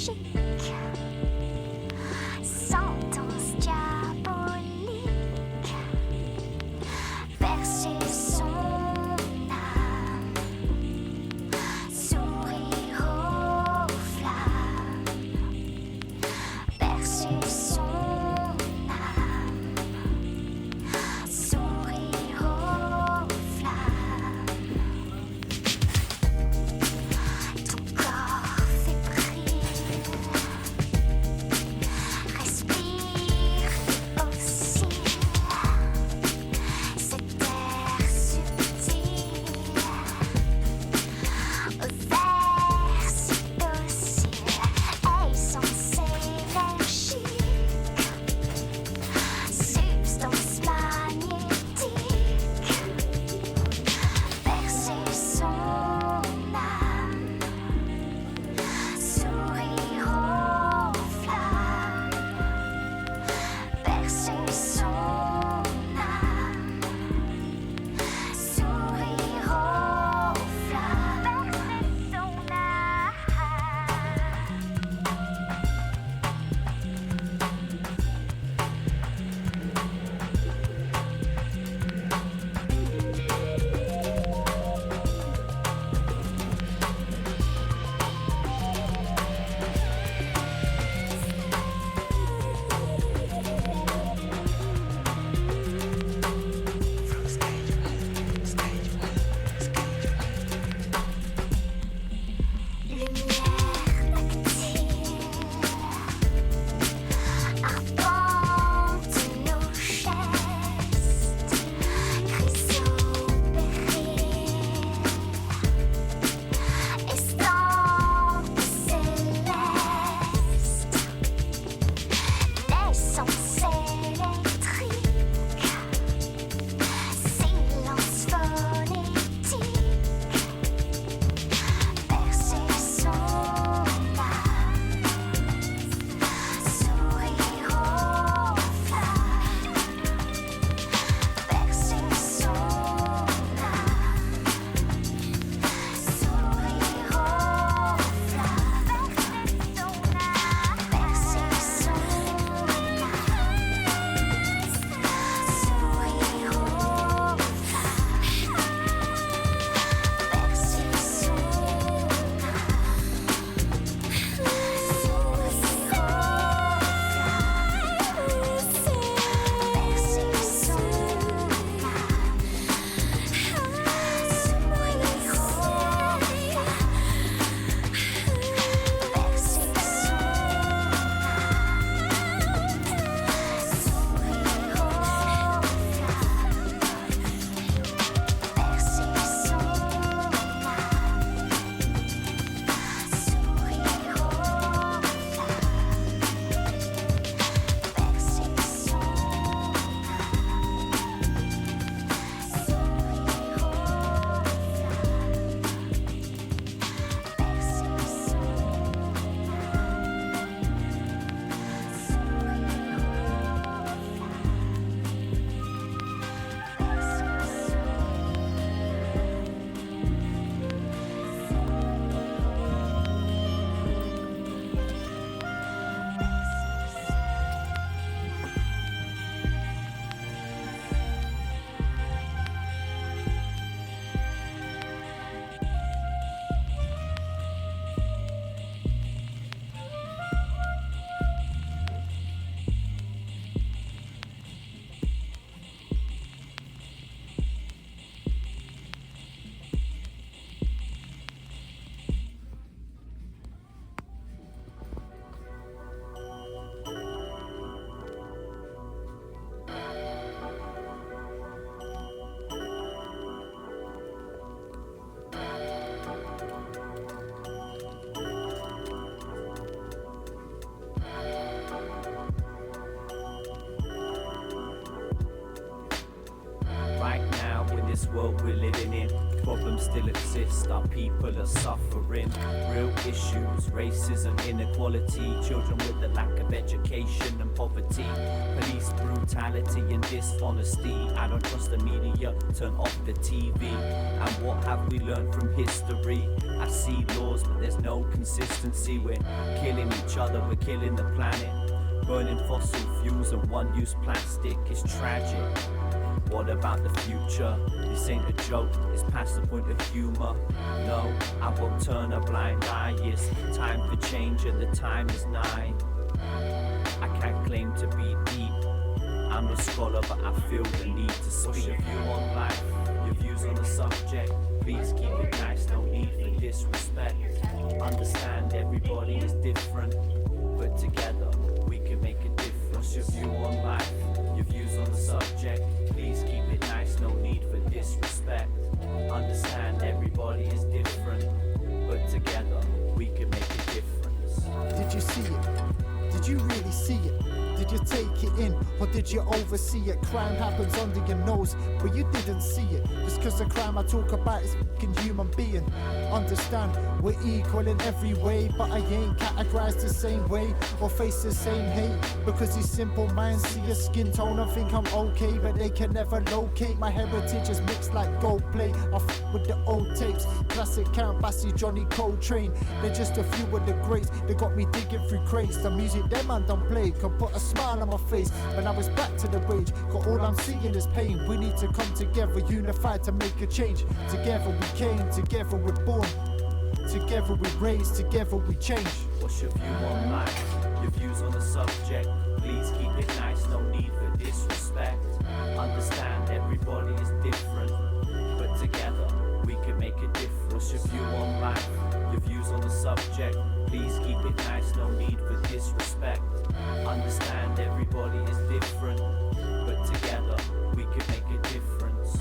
chic, sentence diabolique, verser son âme, sourire aux flammes, verser son âme, sourire aux flammes. Ton corps fébrile respire et oscille, cet air subtil, vers si docile, essence énergique, substance magnétique, verser son âme, sourire aux flammes, verser son âme, sourire aux flammes, verser son âme. Lumière tactile arpente nos gestes, chrysopérils, estampes célestes, naissance électrique, silence phonétique, verser son âme, sourire aux flammes, verser son âme, sourire aux flammes, verser son âme, sourire aux Right now, in this world we're living in, Problems still exist, our people are suffering. Real issues, racism, inequality, children with the lack of education and poverty, police brutality and dishonesty. I don't trust the media, turn off the TV. And what have we learned from history? I see laws, but there's no consistency. We're killing each other, we're killing the planet. Burning fossil fuels and one-use plastic is tragic. What about the future? This ain't a joke, it's past the point of humor. No, I won't turn a blind eye. It's time for change and the time is nigh. I can't claim to be deep, I'm a scholar but I feel the need to speak. What's your view on life? Your views on the subject? Please keep it nice, no need for disrespect. Understand everybody is different, but together we can make a difference. What's your view on life? Your views on the subject? Please keep it nice, no need for disrespect. Understand everybody is different, but together we can make a difference. Did you see it? Did you really see it? Did you take it in, or did you oversee it? Crime happens under your nose, but you didn't see it. Just cause the crime I talk about is fucking human being. Understand, we're equal in every way, but I ain't categorized the same way or face the same hate. Because these simple minds see a skin tone and think I'm okay, but they can never locate my heritage is mixed like gold plate. I f with the old tapes, classic Count Basie, Johnny Coltrane. They're just a few of the greats, they got me digging through crates. The music them man don't play can put a smile on my face. When I was back to the rage, got all I'm seeing is pain. We need to come together, unified to make a change. Together we came, together we're born, together we raised, together we change. What's your view on life? Your views on the subject? Please keep it nice, no need for disrespect. Understand everybody is different, but together we can make a difference. What's your view on life? Your views on the subject? Please keep it nice, no need for disrespect. Understand everybody is different, but together we can make a difference.